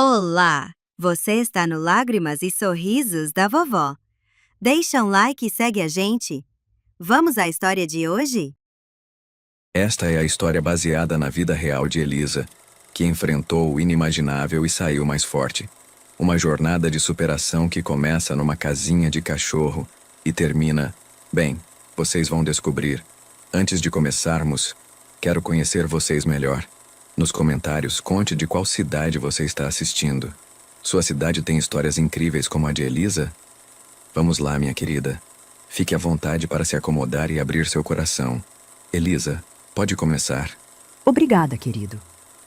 Olá! Você está no Lágrimas e Sorrisos da Vovó. Deixa um like e segue a gente. Vamos à história de hoje? Esta é a história baseada na vida real de Elisa, que enfrentou o inimaginável e saiu mais forte. Uma jornada de superação que começa numa casinha de cachorro e termina... Bem, vocês vão descobrir. Antes de começarmos, quero conhecer vocês melhor. Nos comentários, conte de qual cidade você está assistindo. Sua cidade tem histórias incríveis como a de Elisa? Vamos lá, minha querida. Fique à vontade para se acomodar e abrir seu coração. Elisa, pode começar. Obrigada, querido.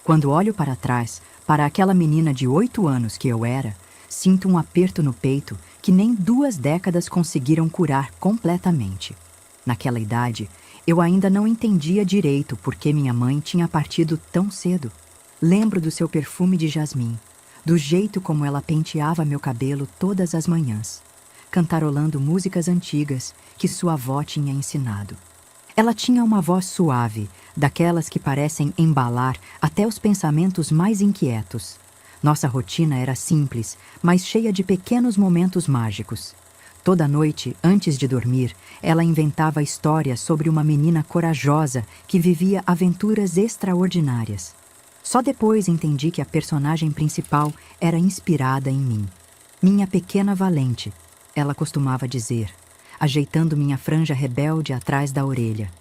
Quando olho para trás, para aquela menina de 8 anos que eu era, sinto um aperto no peito que nem 2 décadas conseguiram curar completamente. Naquela idade, eu ainda não entendia direito por que minha mãe tinha partido tão cedo. Lembro do seu perfume de jasmim, do jeito como ela penteava meu cabelo todas as manhãs, cantarolando músicas antigas que sua avó tinha ensinado. Ela tinha uma voz suave, daquelas que parecem embalar até os pensamentos mais inquietos. Nossa rotina era simples, mas cheia de pequenos momentos mágicos. Toda noite, antes de dormir, ela inventava histórias sobre uma menina corajosa que vivia aventuras extraordinárias. Só depois entendi que a personagem principal era inspirada em mim. Minha pequena valente, ela costumava dizer, ajeitando minha franja rebelde atrás da orelha.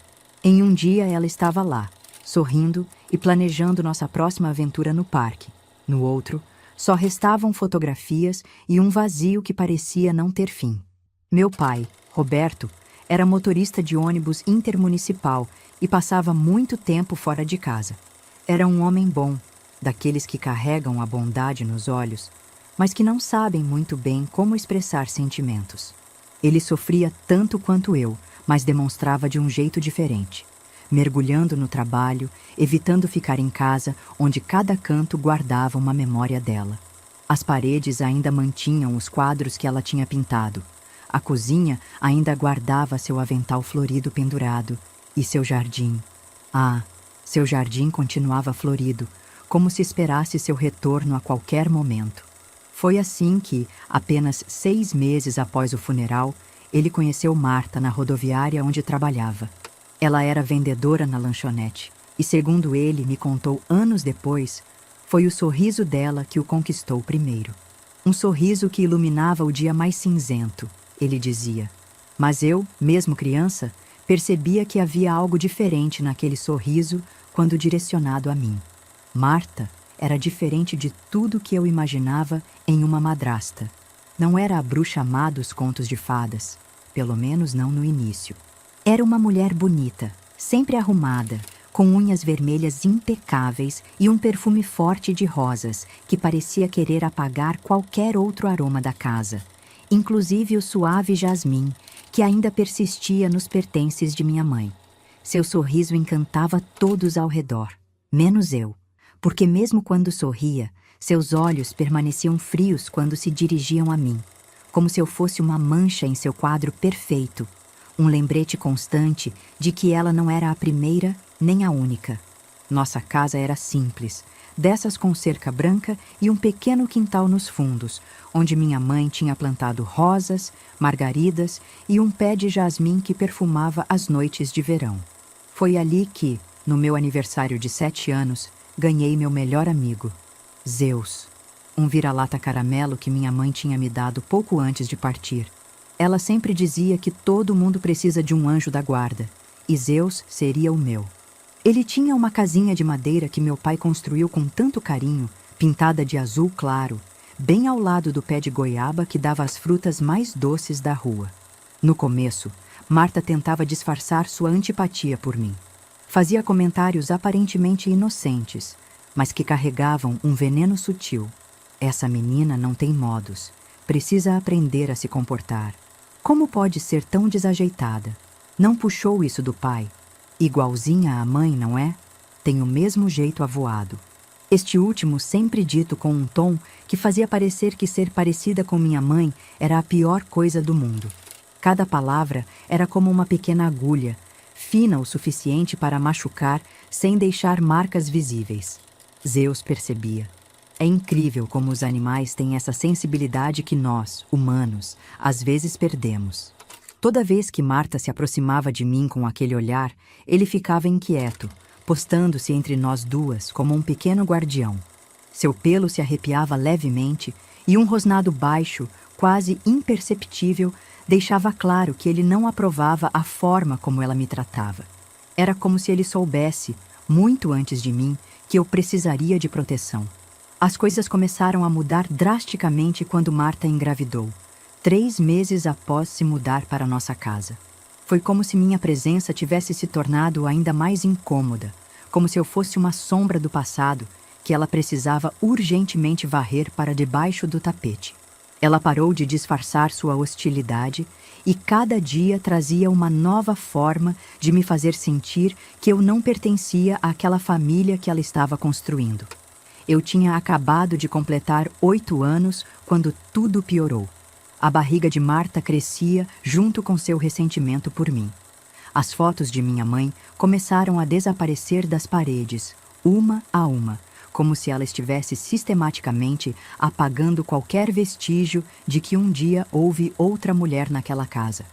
Em um dia ela estava lá, sorrindo e planejando nossa próxima aventura no parque. No outro, só restavam fotografias e um vazio que parecia não ter fim. Meu pai, Roberto, era motorista de ônibus intermunicipal e passava muito tempo fora de casa. Era um homem bom, daqueles que carregam a bondade nos olhos, mas que não sabem muito bem como expressar sentimentos. Ele sofria tanto quanto eu, mas demonstrava de um jeito diferente, mergulhando no trabalho, evitando ficar em casa, onde cada canto guardava uma memória dela. As paredes ainda mantinham os quadros que ela tinha pintado. A cozinha ainda guardava seu avental florido pendurado e seu jardim. Seu jardim continuava florido, como se esperasse seu retorno a qualquer momento. Foi assim que, apenas 6 meses após o funeral, ele conheceu Marta na rodoviária onde trabalhava. Ela era vendedora na lanchonete e, segundo ele me contou anos depois, foi o sorriso dela que o conquistou primeiro. Um sorriso que iluminava o dia mais cinzento, ele dizia. Mas eu, mesmo criança, percebia que havia algo diferente naquele sorriso quando direcionado a mim. Marta era diferente de tudo que eu imaginava em uma madrasta. Não era a bruxa má dos contos de fadas, pelo menos não no início. Era uma mulher bonita, sempre arrumada, com unhas vermelhas impecáveis e um perfume forte de rosas que parecia querer apagar qualquer outro aroma da casa, inclusive o suave jasmim que ainda persistia nos pertences de minha mãe. Seu sorriso encantava todos ao redor, menos eu, porque mesmo quando sorria, seus olhos permaneciam frios quando se dirigiam a mim, como se eu fosse uma mancha em seu quadro perfeito, um lembrete constante de que ela não era a primeira nem a única. Nossa casa era simples, dessas com cerca branca e um pequeno quintal nos fundos, onde minha mãe tinha plantado rosas, margaridas e um pé de jasmim que perfumava as noites de verão. Foi ali que, no meu aniversário de 7 anos, ganhei meu melhor amigo, Zeus, um vira-lata caramelo que minha mãe tinha me dado pouco antes de partir. Ela sempre dizia que todo mundo precisa de um anjo da guarda, e Zeus seria o meu. Ele tinha uma casinha de madeira que meu pai construiu com tanto carinho, pintada de azul claro, bem ao lado do pé de goiaba que dava as frutas mais doces da rua. No começo, Marta tentava disfarçar sua antipatia por mim. Fazia comentários aparentemente inocentes, mas que carregavam um veneno sutil. Essa menina não tem modos. Precisa aprender a se comportar. Como pode ser tão desajeitada? Não puxou isso do pai? Igualzinha à mãe, não é? Tem o mesmo jeito avoado. Este último sempre dito com um tom que fazia parecer que ser parecida com minha mãe era a pior coisa do mundo. Cada palavra era como uma pequena agulha, fina o suficiente para machucar sem deixar marcas visíveis. Zeus percebia. É incrível como os animais têm essa sensibilidade que nós, humanos, às vezes perdemos. Toda vez que Marta se aproximava de mim com aquele olhar, ele ficava inquieto, postando-se entre nós duas como um pequeno guardião. Seu pelo se arrepiava levemente e um rosnado baixo, quase imperceptível, deixava claro que ele não aprovava a forma como ela me tratava. Era como se ele soubesse, muito antes de mim, que eu precisaria de proteção. As coisas começaram a mudar drasticamente quando Marta engravidou, 3 meses após se mudar para nossa casa. Foi como se minha presença tivesse se tornado ainda mais incômoda, como se eu fosse uma sombra do passado que ela precisava urgentemente varrer para debaixo do tapete. Ela parou de disfarçar sua hostilidade e cada dia trazia uma nova forma de me fazer sentir que eu não pertencia àquela família que ela estava construindo. Eu tinha acabado de completar 8 anos quando tudo piorou. A barriga de Marta crescia junto com seu ressentimento por mim. As fotos de minha mãe começaram a desaparecer das paredes, uma a uma, como se ela estivesse sistematicamente apagando qualquer vestígio de que um dia houve outra mulher naquela casa.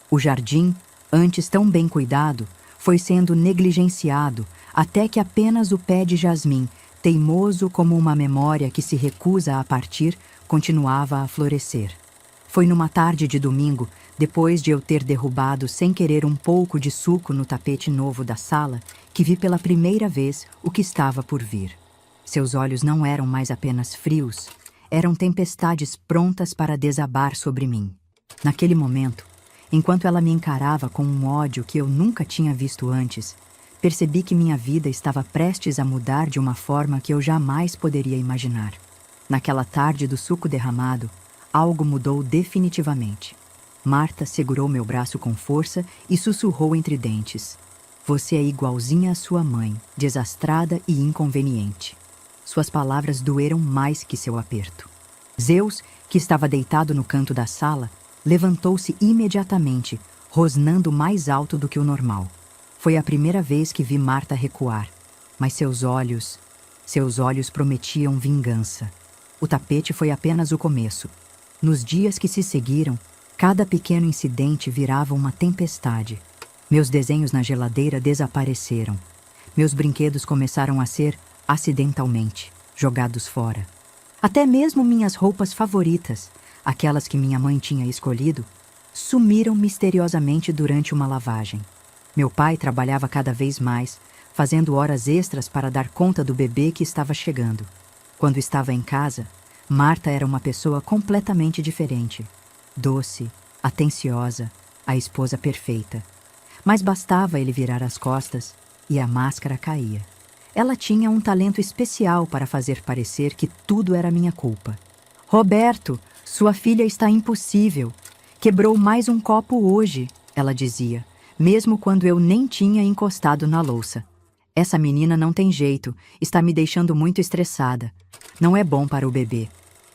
O jardim, antes tão bem cuidado, foi sendo negligenciado até que apenas o pé de jasmim, teimoso como uma memória que se recusa a partir, continuava a florescer. Foi numa tarde de domingo, depois de eu ter derrubado sem querer um pouco de suco no tapete novo da sala, que vi pela primeira vez o que estava por vir. Seus olhos não eram mais apenas frios, eram tempestades prontas para desabar sobre mim. Naquele momento, enquanto ela me encarava com um ódio que eu nunca tinha visto antes, percebi que minha vida estava prestes a mudar de uma forma que eu jamais poderia imaginar. Naquela tarde do suco derramado, algo mudou definitivamente. Marta segurou meu braço com força e sussurrou entre dentes: "Você é igualzinha à sua mãe, desastrada e inconveniente." Suas palavras doeram mais que seu aperto. Zeus, que estava deitado no canto da sala, levantou-se imediatamente, rosnando mais alto do que o normal. Foi a primeira vez que vi Marta recuar, mas seus olhos prometiam vingança. O tapete foi apenas o começo. Nos dias que se seguiram, cada pequeno incidente virava uma tempestade. Meus desenhos na geladeira desapareceram. Meus brinquedos começaram a ser, acidentalmente, jogados fora. Até mesmo minhas roupas favoritas, aquelas que minha mãe tinha escolhido, sumiram misteriosamente durante uma lavagem. Meu pai trabalhava cada vez mais, fazendo horas extras para dar conta do bebê que estava chegando. Quando estava em casa, Marta era uma pessoa completamente diferente. Doce, atenciosa, a esposa perfeita. Mas bastava ele virar as costas e a máscara caía. Ela tinha um talento especial para fazer parecer que tudo era minha culpa. "Roberto, sua filha está impossível. Quebrou mais um copo hoje", ela dizia, mesmo quando eu nem tinha encostado na louça. "Essa menina não tem jeito, está me deixando muito estressada. Não é bom para o bebê."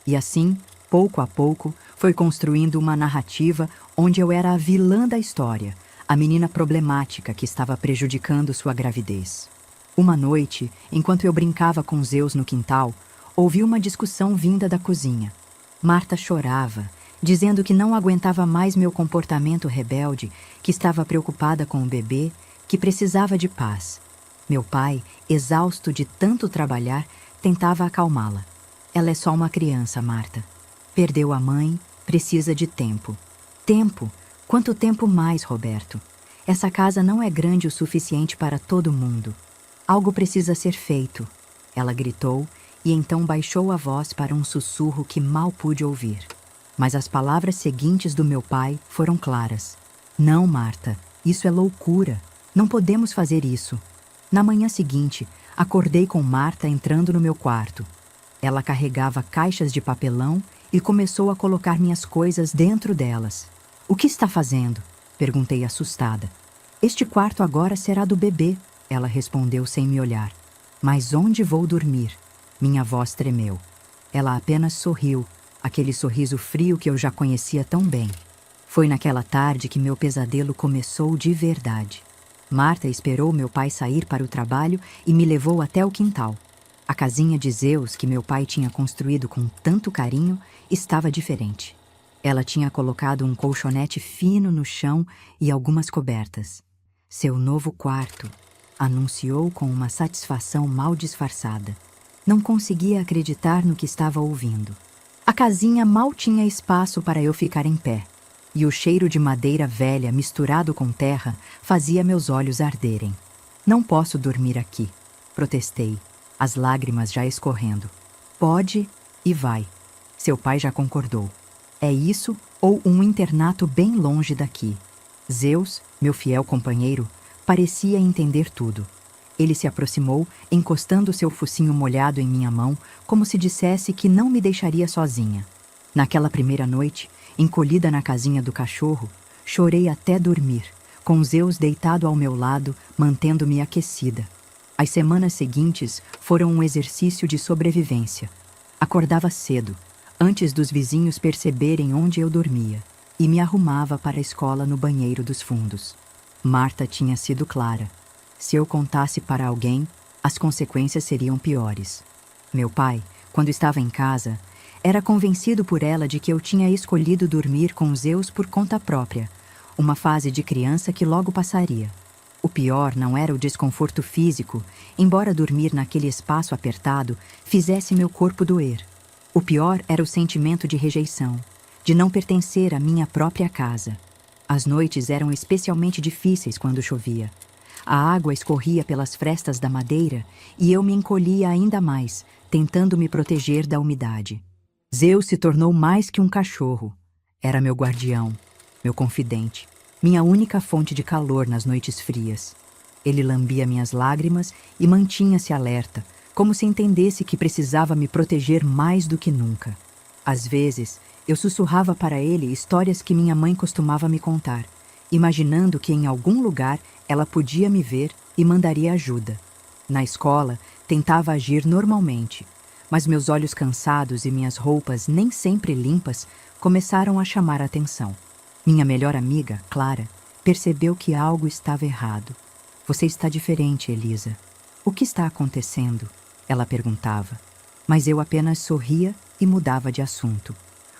E assim, pouco a pouco, foi construindo uma narrativa onde eu era a vilã da história, a menina problemática que estava prejudicando sua gravidez. Uma noite, enquanto eu brincava com Zeus no quintal, ouvi uma discussão vinda da cozinha. Marta chorava, dizendo que não aguentava mais meu comportamento rebelde, que estava preocupada com o bebê, que precisava de paz. Meu pai, exausto de tanto trabalhar, tentava acalmá-la. "Ela é só uma criança, Marta. Perdeu a mãe, precisa de tempo." "Tempo? Quanto tempo mais, Roberto? Essa casa não é grande o suficiente para todo mundo. Algo precisa ser feito." Ela gritou e então baixou a voz para um sussurro que mal pude ouvir. Mas as palavras seguintes do meu pai foram claras. "Não, Marta, isso é loucura. Não podemos fazer isso." Na manhã seguinte, acordei com Marta entrando no meu quarto. Ela carregava caixas de papelão e começou a colocar minhas coisas dentro delas. "O que está fazendo?" perguntei assustada. "Este quarto agora será do bebê", ela respondeu sem me olhar. "Mas onde vou dormir?" Minha voz tremeu. Ela apenas sorriu, aquele sorriso frio que eu já conhecia tão bem. Foi naquela tarde que meu pesadelo começou de verdade. Marta esperou meu pai sair para o trabalho e me levou até o quintal. A casinha de Zeus, que meu pai tinha construído com tanto carinho, estava diferente. Ela tinha colocado um colchonete fino no chão e algumas cobertas. Seu novo quarto, anunciou com uma satisfação mal disfarçada. Não conseguia acreditar no que estava ouvindo. A casinha mal tinha espaço para eu ficar em pé, e o cheiro de madeira velha misturado com terra fazia meus olhos arderem. Não posso dormir aqui, protestei, as lágrimas já escorrendo. Pode e vai. Seu pai já concordou. É isso ou um internato bem longe daqui. Zeus, meu fiel companheiro, parecia entender tudo. Ele se aproximou, encostando seu focinho molhado em minha mão, como se dissesse que não me deixaria sozinha. Naquela primeira noite, encolhida na casinha do cachorro, chorei até dormir, com Zeus deitado ao meu lado, mantendo-me aquecida. As semanas seguintes foram um exercício de sobrevivência. Acordava cedo, antes dos vizinhos perceberem onde eu dormia, e me arrumava para a escola no banheiro dos fundos. Marta tinha sido clara. Se eu contasse para alguém, as consequências seriam piores. Meu pai, quando estava em casa, era convencido por ela de que eu tinha escolhido dormir com Zeus por conta própria, uma fase de criança que logo passaria. O pior não era o desconforto físico, embora dormir naquele espaço apertado fizesse meu corpo doer. O pior era o sentimento de rejeição, de não pertencer à minha própria casa. As noites eram especialmente difíceis quando chovia. A água escorria pelas frestas da madeira e eu me encolhia ainda mais, tentando me proteger da umidade. Zeus se tornou mais que um cachorro. Era meu guardião, meu confidente, minha única fonte de calor nas noites frias. Ele lambia minhas lágrimas e mantinha-se alerta, como se entendesse que precisava me proteger mais do que nunca. Às vezes, eu sussurrava para ele histórias que minha mãe costumava me contar, imaginando que em algum lugar ela podia me ver e mandaria ajuda. Na escola, tentava agir normalmente, mas meus olhos cansados e minhas roupas nem sempre limpas começaram a chamar a atenção. Minha melhor amiga, Clara, percebeu que algo estava errado. Você está diferente, Elisa. O que está acontecendo? Ela perguntava. Mas eu apenas sorria e mudava de assunto.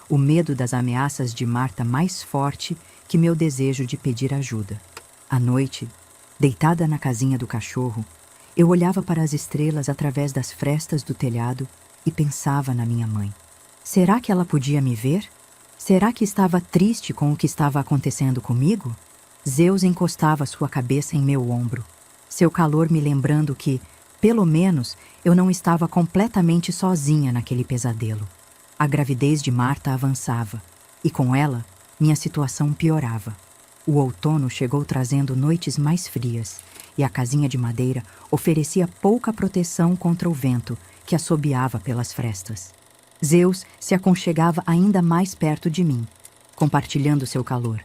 O medo das ameaças de Marta mais forte que meu desejo de pedir ajuda. À noite, deitada na casinha do cachorro, eu olhava para as estrelas através das frestas do telhado e pensava na minha mãe. Será que ela podia me ver? Será que estava triste com o que estava acontecendo comigo? Zeus encostava sua cabeça em meu ombro, seu calor me lembrando que, pelo menos, eu não estava completamente sozinha naquele pesadelo. A gravidez de Marta avançava, e com ela, minha situação piorava. O outono chegou trazendo noites mais frias, e a casinha de madeira oferecia pouca proteção contra o vento que assobiava pelas frestas. Zeus se aconchegava ainda mais perto de mim, compartilhando seu calor.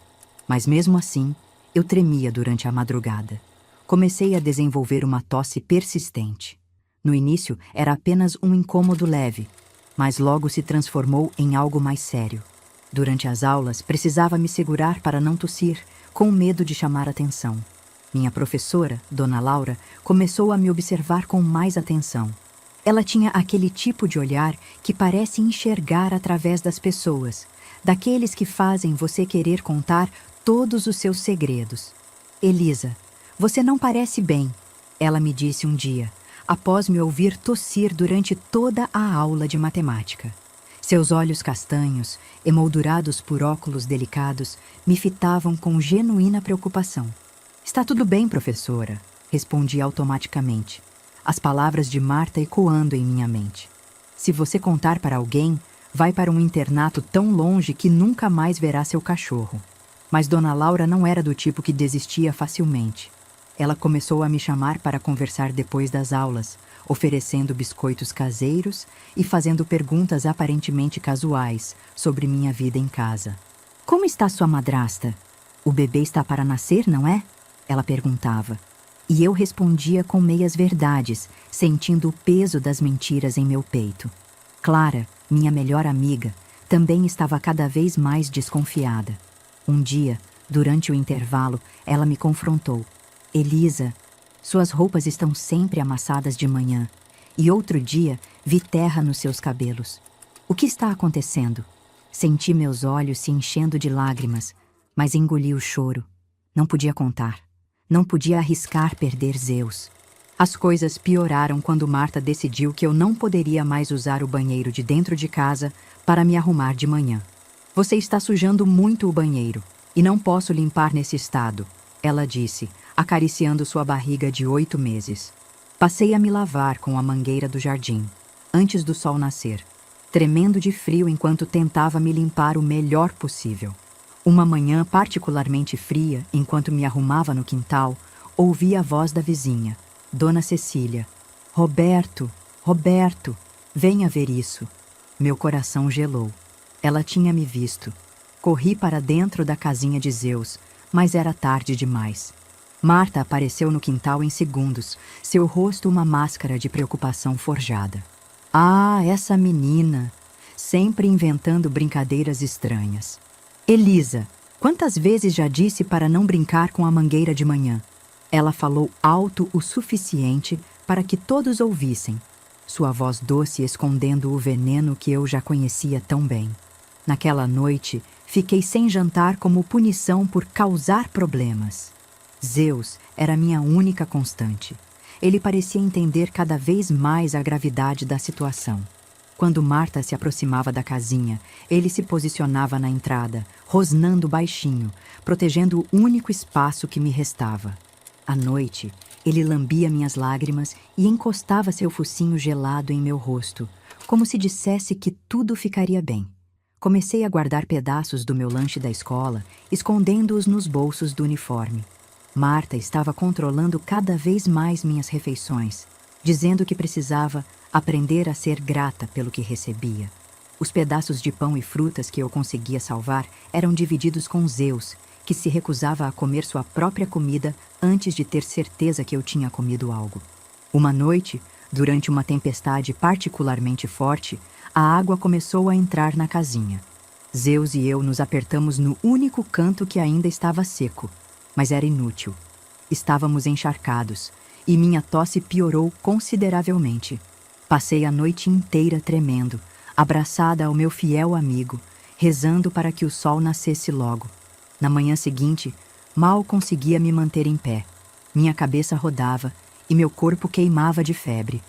Mas mesmo assim, eu tremia durante a madrugada. Comecei a desenvolver uma tosse persistente. No início, era apenas um incômodo leve, mas logo se transformou em algo mais sério. Durante as aulas, precisava me segurar para não tossir, com medo de chamar atenção. Minha professora, Dona Laura, começou a me observar com mais atenção. Ela tinha aquele tipo de olhar que parece enxergar através das pessoas, daqueles que fazem você querer contar todos os seus segredos. Elisa, você não parece bem, ela me disse um dia, após me ouvir tossir durante toda a aula de matemática. Seus olhos castanhos, emoldurados por óculos delicados, me fitavam com genuína preocupação. Está tudo bem, professora, respondi automaticamente, as palavras de Marta ecoando em minha mente. Se você contar para alguém, vai para um internato tão longe que nunca mais verá seu cachorro. Mas Dona Laura não era do tipo que desistia facilmente. Ela começou a me chamar para conversar depois das aulas, oferecendo biscoitos caseiros e fazendo perguntas aparentemente casuais sobre minha vida em casa. Como está sua madrasta? O bebê está para nascer, não é? Ela perguntava. E eu respondia com meias verdades, sentindo o peso das mentiras em meu peito. Clara, minha melhor amiga, também estava cada vez mais desconfiada. Um dia, durante o intervalo, ela me confrontou. Elisa, suas roupas estão sempre amassadas de manhã, E outro dia vi terra nos seus cabelos. O que está acontecendo? Senti meus olhos se enchendo de lágrimas, mas engoli o choro. Não podia contar. Não podia arriscar perder Zeus. As coisas pioraram quando Marta decidiu que eu não poderia mais usar o banheiro de dentro de casa para me arrumar de manhã. Você está sujando muito o banheiro e não posso limpar nesse estado, ela disse, acariciando sua barriga de 8 meses. Passei a me lavar com a mangueira do jardim, antes do sol nascer, tremendo de frio enquanto tentava me limpar o melhor possível. Uma manhã particularmente fria, enquanto me arrumava no quintal, ouvi a voz da vizinha, Dona Cecília. Roberto, Roberto, venha ver isso. Meu coração gelou. Ela tinha me visto. Corri para dentro da casinha de Zeus, mas era tarde demais. Marta apareceu no quintal em segundos, seu rosto uma máscara de preocupação forjada. Ah, essa menina! Sempre inventando brincadeiras estranhas. Elisa, quantas vezes já disse para não brincar com a mangueira de manhã? Ela falou alto o suficiente para que todos ouvissem, sua voz doce escondendo o veneno que eu já conhecia tão bem. Naquela noite, fiquei sem jantar como punição por causar problemas. Zeus era minha única constante. Ele parecia entender cada vez mais a gravidade da situação. Quando Marta se aproximava da casinha, ele se posicionava na entrada, rosnando baixinho, protegendo o único espaço que me restava. À noite, ele lambia minhas lágrimas e encostava seu focinho gelado em meu rosto, como se dissesse que tudo ficaria bem. Comecei a guardar pedaços do meu lanche da escola, escondendo-os nos bolsos do uniforme. Marta estava controlando cada vez mais minhas refeições, dizendo que precisava aprender a ser grata pelo que recebia. Os pedaços de pão e frutas que eu conseguia salvar eram divididos com Zeus, que se recusava a comer sua própria comida antes de ter certeza que eu tinha comido algo. Uma noite, durante uma tempestade particularmente forte, a água começou a entrar na casinha. Zeus e eu nos apertamos no único canto que ainda estava seco, mas era inútil. Estávamos encharcados, e minha tosse piorou consideravelmente. Passei a noite inteira tremendo, abraçada ao meu fiel amigo, rezando para que o sol nascesse logo. Na manhã seguinte, mal conseguia me manter em pé. Minha cabeça rodava e meu corpo queimava de febre.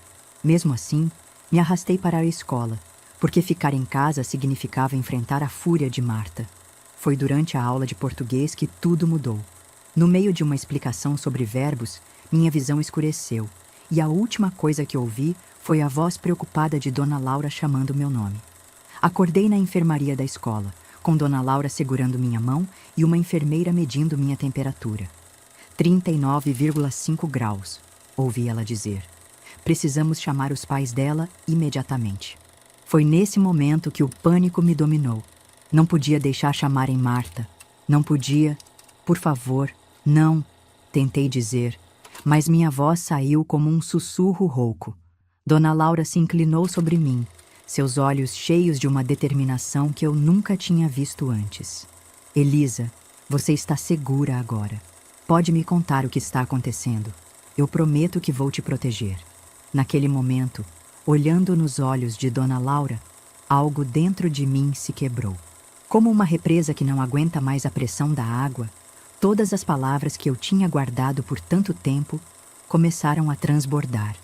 Mesmo assim, me arrastei para a escola, porque ficar em casa significava enfrentar a fúria de Marta. Foi durante a aula de português que tudo mudou. No meio de uma explicação sobre verbos, minha visão escureceu, e a última coisa que ouvi foi a voz preocupada de Dona Laura chamando meu nome. Acordei na enfermaria da escola, com Dona Laura segurando minha mão e uma enfermeira medindo minha temperatura. 39,5 graus, ouvi ela dizer. Precisamos chamar os pais dela imediatamente. Foi nesse momento que o pânico me dominou. Não podia deixar chamarem Marta. Não podia. Por favor, não, tentei dizer, mas minha voz saiu como um sussurro rouco. Dona Laura se inclinou sobre mim, seus olhos cheios de uma determinação que eu nunca tinha visto antes. Elisa, você está segura agora. Pode me contar o que está acontecendo. Eu prometo que vou te proteger. Naquele momento, olhando nos olhos de Dona Laura, algo dentro de mim se quebrou. Como uma represa que não aguenta mais a pressão da água, todas as palavras que eu tinha guardado por tanto tempo começaram a transbordar.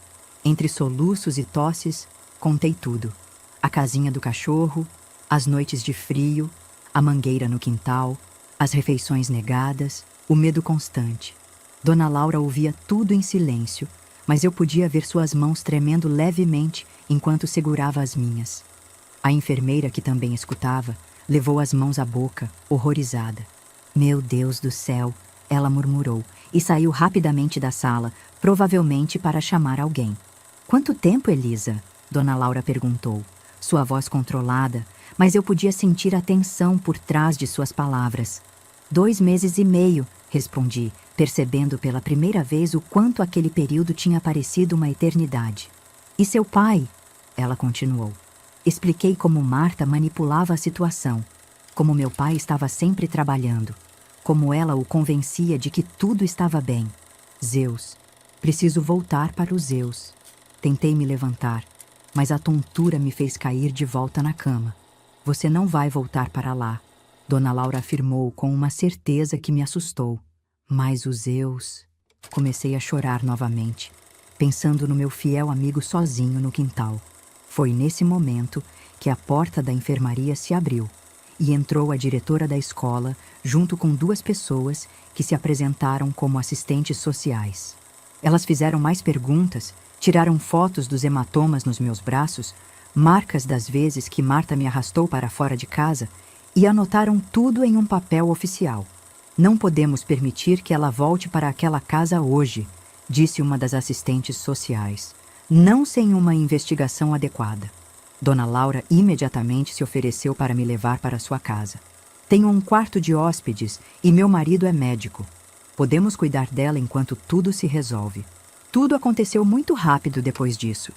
Entre soluços e tosses, contei tudo. A casinha do cachorro, as noites de frio, a mangueira no quintal, as refeições negadas, o medo constante. Dona Laura ouvia tudo em silêncio, mas eu podia ver suas mãos tremendo levemente enquanto segurava as minhas. A enfermeira, que também escutava, levou as mãos à boca, horrorizada. Meu Deus do céu, ela murmurou, e saiu rapidamente da sala, provavelmente para chamar alguém. Quanto tempo, Elisa? Dona Laura perguntou, sua voz controlada, mas eu podia sentir a tensão por trás de suas palavras. 2 meses e meio, respondi, percebendo pela primeira vez o quanto aquele período tinha parecido uma eternidade. E seu pai? Ela continuou. Expliquei como Marta manipulava a situação, como meu pai estava sempre trabalhando, como ela o convencia de que tudo estava bem. Zeus. Preciso voltar para os Zeus. Tentei me levantar, mas a tontura me fez cair de volta na cama. Você não vai voltar para lá, Dona Laura afirmou com uma certeza que me assustou. Mas os Zeus... Comecei a chorar novamente, pensando no meu fiel amigo sozinho no quintal. Foi nesse momento que a porta da enfermaria se abriu e entrou a diretora da escola junto com 2 pessoas que se apresentaram como assistentes sociais. Elas fizeram mais perguntas, tiraram fotos dos hematomas nos meus braços, marcas das vezes que Marta me arrastou para fora de casa e anotaram tudo em um papel oficial. Não podemos permitir que ela volte para aquela casa hoje, disse uma das assistentes sociais, não sem uma investigação adequada. Dona Laura imediatamente se ofereceu para me levar para sua casa. Tenho um quarto de hóspedes e meu marido é médico. Podemos cuidar dela enquanto tudo se resolve. Tudo aconteceu muito rápido depois disso.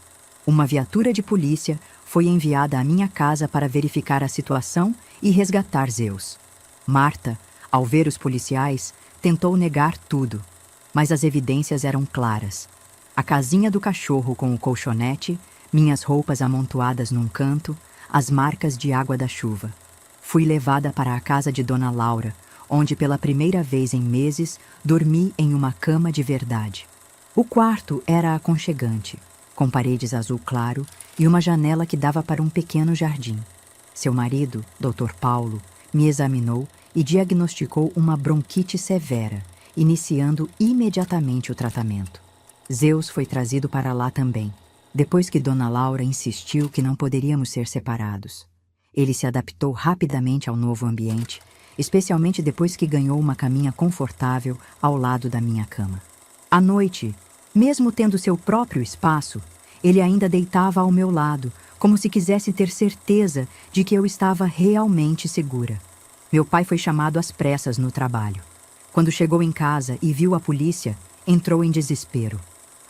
Uma viatura de polícia foi enviada à minha casa para verificar a situação e resgatar Zeus. Marta, ao ver os policiais, tentou negar tudo, mas as evidências eram claras. A casinha do cachorro com o colchonete, minhas roupas amontoadas num canto, as marcas de água da chuva. Fui levada para a casa de Dona Laura, onde pela primeira vez em meses dormi em uma cama de verdade. O quarto era aconchegante, com paredes azul claro e uma janela que dava para um pequeno jardim. Seu marido, Dr. Paulo, me examinou e diagnosticou uma bronquite severa, iniciando imediatamente o tratamento. Zeus foi trazido para lá também, depois que Dona Laura insistiu que não poderíamos ser separados. Ele se adaptou rapidamente ao novo ambiente, especialmente depois que ganhou uma caminha confortável ao lado da minha cama. À noite, mesmo tendo seu próprio espaço, ele ainda deitava ao meu lado, como se quisesse ter certeza de que eu estava realmente segura. Meu pai foi chamado às pressas no trabalho. Quando chegou em casa e viu a polícia, entrou em desespero.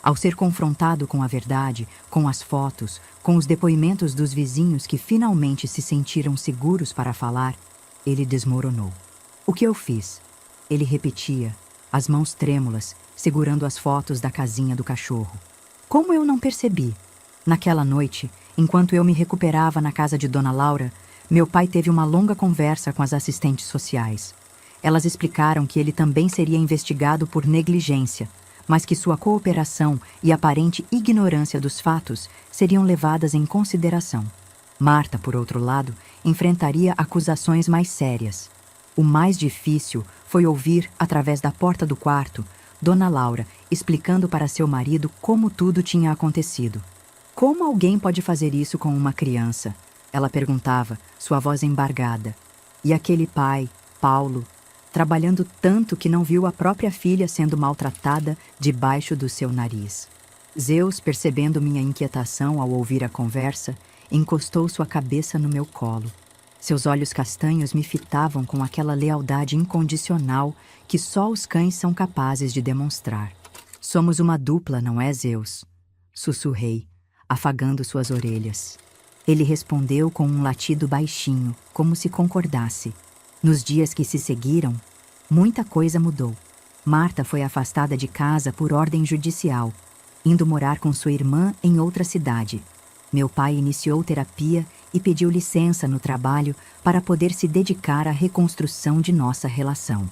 Ao ser confrontado com a verdade, com as fotos, com os depoimentos dos vizinhos que finalmente se sentiram seguros para falar, ele desmoronou. O que eu fiz? Ele repetia, as mãos trêmulas, segurando as fotos da casinha do cachorro. Como eu não percebi? Naquela noite, enquanto eu me recuperava na casa de Dona Laura, meu pai teve uma longa conversa com as assistentes sociais. Elas explicaram que ele também seria investigado por negligência, mas que sua cooperação e aparente ignorância dos fatos seriam levadas em consideração. Marta, por outro lado, enfrentaria acusações mais sérias. O mais difícil foi ouvir, através da porta do quarto, Dona Laura explicando para seu marido como tudo tinha acontecido. Como alguém pode fazer isso com uma criança? Ela perguntava, sua voz embargada. E aquele pai, Paulo, trabalhando tanto que não viu a própria filha sendo maltratada debaixo do seu nariz. Zeus, percebendo minha inquietação ao ouvir a conversa, encostou sua cabeça no meu colo. Seus olhos castanhos me fitavam com aquela lealdade incondicional que só os cães são capazes de demonstrar. Somos uma dupla, não é, Zeus? Sussurrei, afagando suas orelhas. Ele respondeu com um latido baixinho, como se concordasse. Nos dias que se seguiram, muita coisa mudou. Marta foi afastada de casa por ordem judicial, indo morar com sua irmã em outra cidade. Meu pai iniciou terapia e pediu licença no trabalho para poder se dedicar à reconstrução de nossa relação.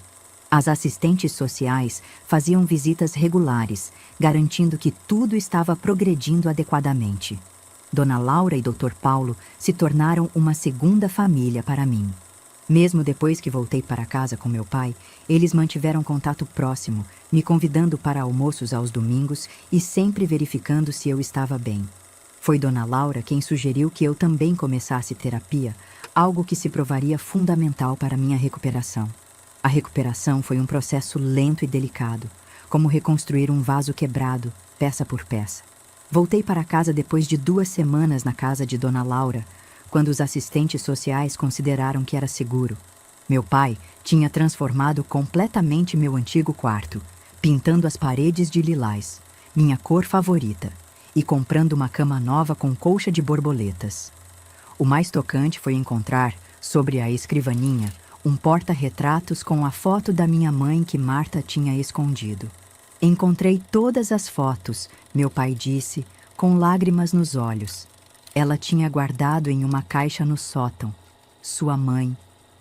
As assistentes sociais faziam visitas regulares, garantindo que tudo estava progredindo adequadamente. Dona Laura e Dr. Paulo se tornaram uma segunda família para mim. Mesmo depois que voltei para casa com meu pai, eles mantiveram contato próximo, me convidando para almoços aos domingos e sempre verificando se eu estava bem. Foi Dona Laura quem sugeriu que eu também começasse terapia, algo que se provaria fundamental para minha recuperação. A recuperação foi um processo lento e delicado, como reconstruir um vaso quebrado, peça por peça. Voltei para casa depois de 2 semanas na casa de Dona Laura, quando os assistentes sociais consideraram que era seguro. Meu pai tinha transformado completamente meu antigo quarto, pintando as paredes de lilás, minha cor favorita, e comprando uma cama nova com colcha de borboletas. O mais tocante foi encontrar, sobre a escrivaninha, um porta-retratos com a foto da minha mãe que Marta tinha escondido. Encontrei todas as fotos, meu pai disse, com lágrimas nos olhos. Ela tinha guardado em uma caixa no sótão. Sua mãe,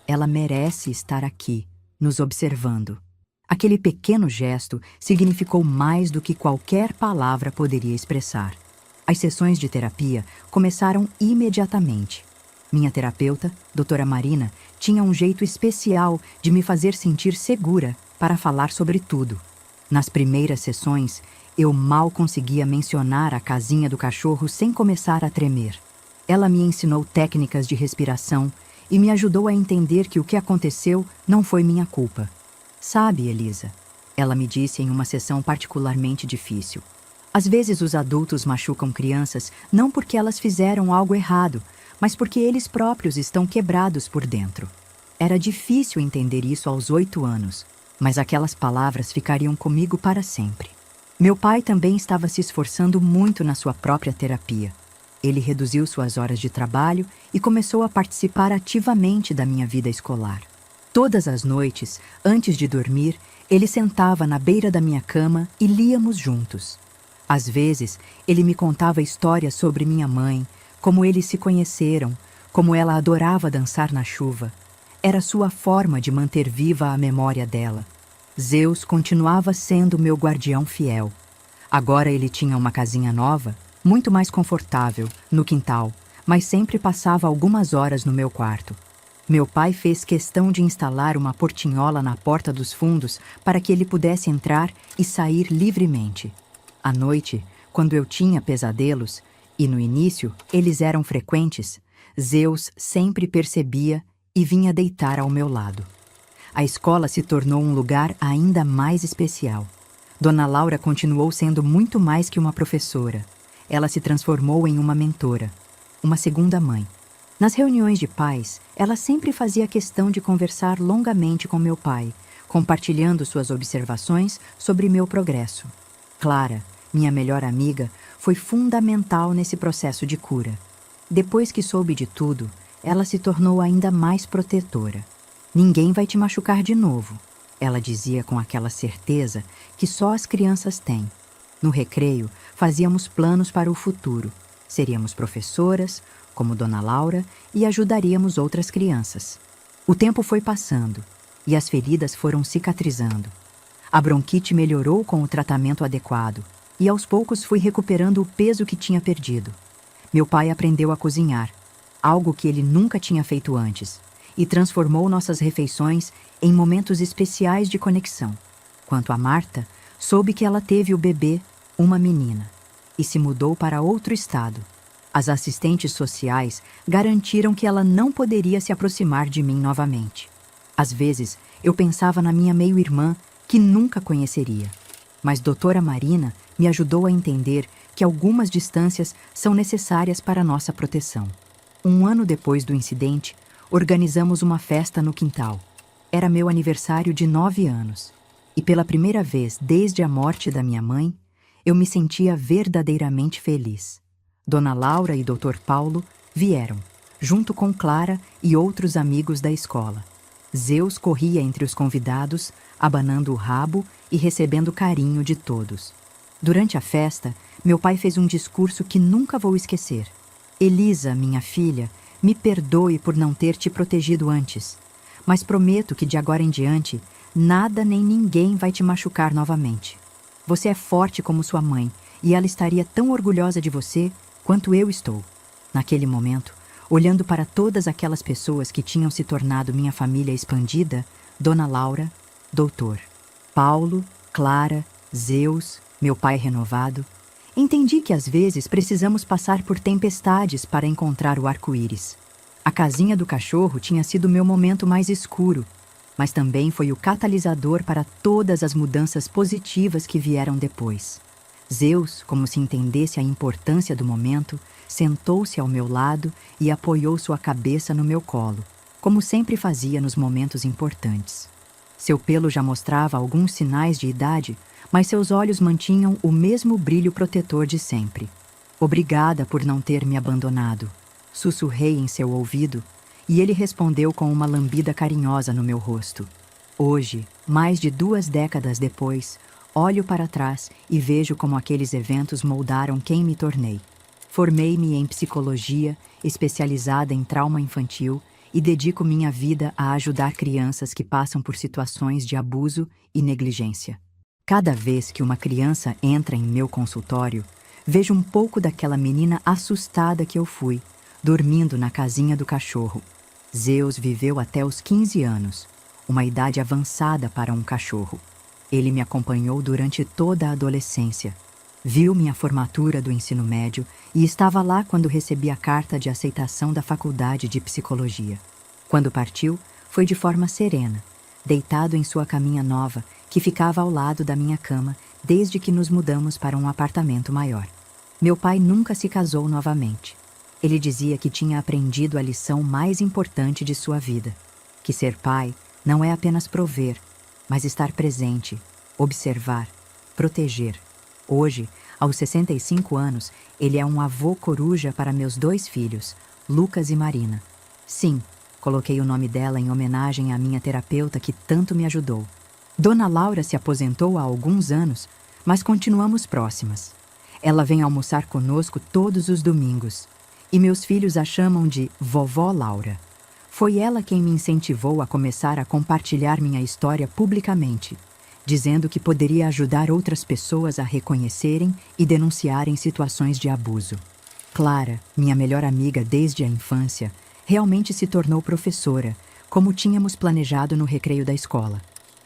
ela merece estar aqui, nos observando. Aquele pequeno gesto significou mais do que qualquer palavra poderia expressar. As sessões de terapia começaram imediatamente. Minha terapeuta, doutora Marina, tinha um jeito especial de me fazer sentir segura para falar sobre tudo. Nas primeiras sessões, eu mal conseguia mencionar a casinha do cachorro sem começar a tremer. Ela me ensinou técnicas de respiração e me ajudou a entender que o que aconteceu não foi minha culpa. Sabe, Elisa, ela me disse em uma sessão particularmente difícil. Às vezes os adultos machucam crianças não porque elas fizeram algo errado, mas porque eles próprios estão quebrados por dentro. Era difícil entender isso aos 8 anos, mas aquelas palavras ficariam comigo para sempre. Meu pai também estava se esforçando muito na sua própria terapia. Ele reduziu suas horas de trabalho e começou a participar ativamente da minha vida escolar. Todas as noites, antes de dormir, ele sentava na beira da minha cama e líamos juntos. Às vezes, ele me contava histórias sobre minha mãe, como eles se conheceram, como ela adorava dançar na chuva. Era sua forma de manter viva a memória dela. Zeus continuava sendo meu guardião fiel. Agora ele tinha uma casinha nova, muito mais confortável, no quintal, mas sempre passava algumas horas no meu quarto. Meu pai fez questão de instalar uma portinhola na porta dos fundos para que ele pudesse entrar e sair livremente. À noite, quando eu tinha pesadelos, e no início eles eram frequentes, Zeus sempre percebia e vinha deitar ao meu lado. A escola se tornou um lugar ainda mais especial. Dona Laura continuou sendo muito mais que uma professora. Ela se transformou em uma mentora, uma segunda mãe. Nas reuniões de pais, ela sempre fazia questão de conversar longamente com meu pai, compartilhando suas observações sobre meu progresso. Clara, minha melhor amiga, foi fundamental nesse processo de cura. Depois que soube de tudo, ela se tornou ainda mais protetora. Ninguém vai te machucar de novo, ela dizia com aquela certeza que só as crianças têm. No recreio, fazíamos planos para o futuro. Seríamos professoras, como Dona Laura, e ajudaríamos outras crianças. O tempo foi passando e as feridas foram cicatrizando. A bronquite melhorou com o tratamento adequado e aos poucos fui recuperando o peso que tinha perdido. Meu pai aprendeu a cozinhar, algo que ele nunca tinha feito antes, e transformou nossas refeições em momentos especiais de conexão. Quanto a Marta, soube que ela teve o bebê, uma menina, e se mudou para outro estado. As assistentes sociais garantiram que ela não poderia se aproximar de mim novamente. Às vezes, eu pensava na minha meio-irmã, que nunca conheceria. Mas doutora Marina me ajudou a entender que algumas distâncias são necessárias para nossa proteção. Um ano depois do incidente, organizamos uma festa no quintal. Era meu aniversário de 9 anos. E pela primeira vez desde a morte da minha mãe, eu me sentia verdadeiramente feliz. Dona Laura e Dr. Paulo vieram, junto com Clara e outros amigos da escola. Zeus corria entre os convidados, abanando o rabo e recebendo carinho de todos. Durante a festa, meu pai fez um discurso que nunca vou esquecer. Elisa, minha filha, me perdoe por não ter te protegido antes, mas prometo que de agora em diante, nada nem ninguém vai te machucar novamente. Você é forte como sua mãe, e ela estaria tão orgulhosa de você quanto eu estou. Naquele momento, olhando para todas aquelas pessoas que tinham se tornado minha família expandida, Dona Laura, Doutor, Paulo, Clara, Zeus, meu pai renovado, entendi que às vezes precisamos passar por tempestades para encontrar o arco-íris. A casinha do cachorro tinha sido meu momento mais escuro, mas também foi o catalisador para todas as mudanças positivas que vieram depois. Zeus, como se entendesse a importância do momento, sentou-se ao meu lado e apoiou sua cabeça no meu colo, como sempre fazia nos momentos importantes. Seu pelo já mostrava alguns sinais de idade, mas seus olhos mantinham o mesmo brilho protetor de sempre. Obrigada por não ter me abandonado, sussurrei em seu ouvido, e ele respondeu com uma lambida carinhosa no meu rosto. Hoje, mais de 2 décadas depois, olho para trás e vejo como aqueles eventos moldaram quem me tornei. Formei-me em psicologia, especializada em trauma infantil, e dedico minha vida a ajudar crianças que passam por situações de abuso e negligência. Cada vez que uma criança entra em meu consultório, vejo um pouco daquela menina assustada que eu fui, dormindo na casinha do cachorro. Zeus viveu até os 15 anos, uma idade avançada para um cachorro. Ele me acompanhou durante toda a adolescência. Viu minha formatura do ensino médio e estava lá quando recebi a carta de aceitação da faculdade de psicologia. Quando partiu, foi de forma serena, deitado em sua caminha nova, que ficava ao lado da minha cama desde que nos mudamos para um apartamento maior. Meu pai nunca se casou novamente. Ele dizia que tinha aprendido a lição mais importante de sua vida, que ser pai não é apenas prover, mas estar presente, observar, proteger. Hoje, aos 65 anos, ele é um avô coruja para meus 2 filhos, Lucas e Marina. Sim, coloquei o nome dela em homenagem à minha terapeuta que tanto me ajudou. Dona Laura se aposentou há alguns anos, mas continuamos próximas. Ela vem almoçar conosco todos os domingos, e meus filhos a chamam de Vovó Laura. Foi ela quem me incentivou a começar a compartilhar minha história publicamente, dizendo que poderia ajudar outras pessoas a reconhecerem e denunciarem situações de abuso. Clara, minha melhor amiga desde a infância, realmente se tornou professora, como tínhamos planejado no recreio da escola.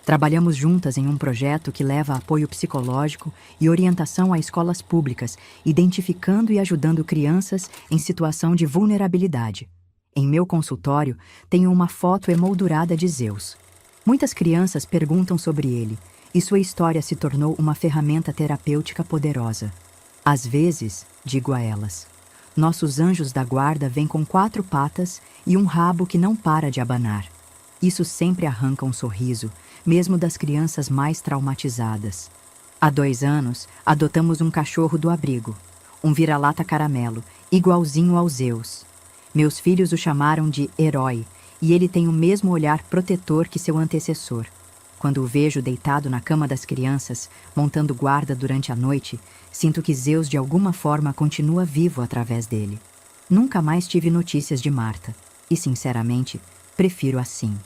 Trabalhamos juntas em um projeto que leva apoio psicológico e orientação a escolas públicas, identificando e ajudando crianças em situação de vulnerabilidade. Em meu consultório, tenho uma foto emoldurada de Zeus. Muitas crianças perguntam sobre ele, e sua história se tornou uma ferramenta terapêutica poderosa. Às vezes, digo a elas, nossos anjos da guarda vêm com 4 patas e um rabo que não para de abanar. Isso sempre arranca um sorriso, mesmo das crianças mais traumatizadas. Há 2 anos, adotamos um cachorro do abrigo, um vira-lata caramelo, igualzinho ao Zeus. Meus filhos o chamaram de herói, e ele tem o mesmo olhar protetor que seu antecessor. Quando o vejo deitado na cama das crianças, montando guarda durante a noite, sinto que Zeus de alguma forma continua vivo através dele. Nunca mais tive notícias de Marta, e sinceramente, prefiro assim.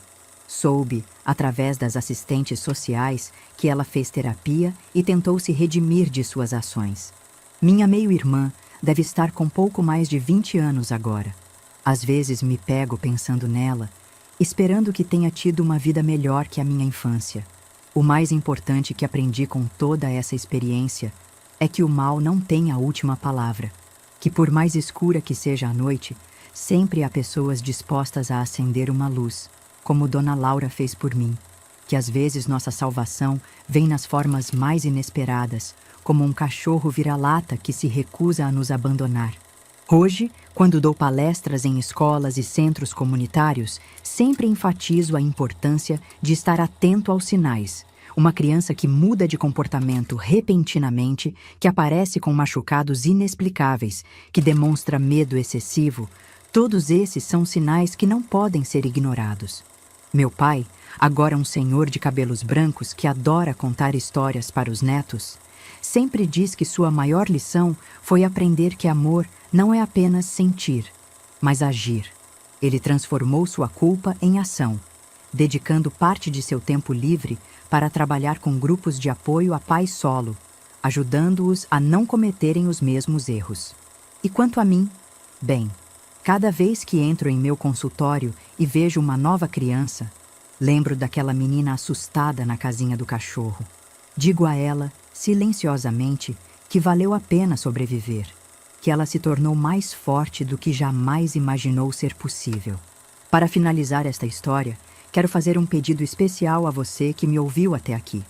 Soube, através das assistentes sociais, que ela fez terapia e tentou se redimir de suas ações. Minha meio-irmã deve estar com pouco mais de 20 anos agora. Às vezes me pego pensando nela, esperando que tenha tido uma vida melhor que a minha infância. O mais importante que aprendi com toda essa experiência é que o mal não tem a última palavra, que por mais escura que seja a noite, sempre há pessoas dispostas a acender uma luz, como Dona Laura fez por mim, que às vezes nossa salvação vem nas formas mais inesperadas, como um cachorro vira-lata que se recusa a nos abandonar. Hoje, quando dou palestras em escolas e centros comunitários, sempre enfatizo a importância de estar atento aos sinais. Uma criança que muda de comportamento repentinamente, que aparece com machucados inexplicáveis, que demonstra medo excessivo, todos esses são sinais que não podem ser ignorados. Meu pai, agora um senhor de cabelos brancos que adora contar histórias para os netos, sempre diz que sua maior lição foi aprender que amor não é apenas sentir, mas agir. Ele transformou sua culpa em ação, dedicando parte de seu tempo livre para trabalhar com grupos de apoio a pais solo, ajudando-os a não cometerem os mesmos erros. E quanto a mim? Bem, cada vez que entro em meu consultório e vejo uma nova criança, lembro daquela menina assustada na casinha do cachorro. Digo a ela, silenciosamente, que valeu a pena sobreviver, que ela se tornou mais forte do que jamais imaginou ser possível. Para finalizar esta história, quero fazer um pedido especial a você que me ouviu até aqui.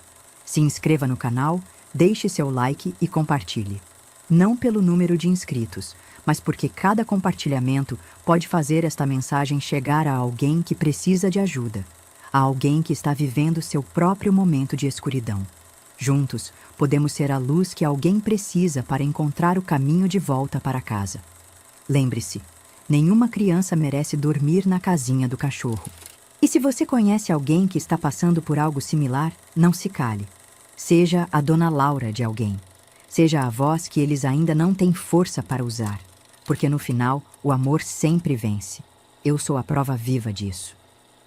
Se inscreva no canal, deixe seu like e compartilhe. Não pelo número de inscritos, mas porque cada compartilhamento pode fazer esta mensagem chegar a alguém que precisa de ajuda, a alguém que está vivendo seu próprio momento de escuridão. Juntos, podemos ser a luz que alguém precisa para encontrar o caminho de volta para casa. Lembre-se, nenhuma criança merece dormir na casinha do cachorro. E se você conhece alguém que está passando por algo similar, não se cale. Seja a Dona Laura de alguém. Seja a voz que eles ainda não têm força para usar. Porque no final, o amor sempre vence. Eu sou a prova viva disso.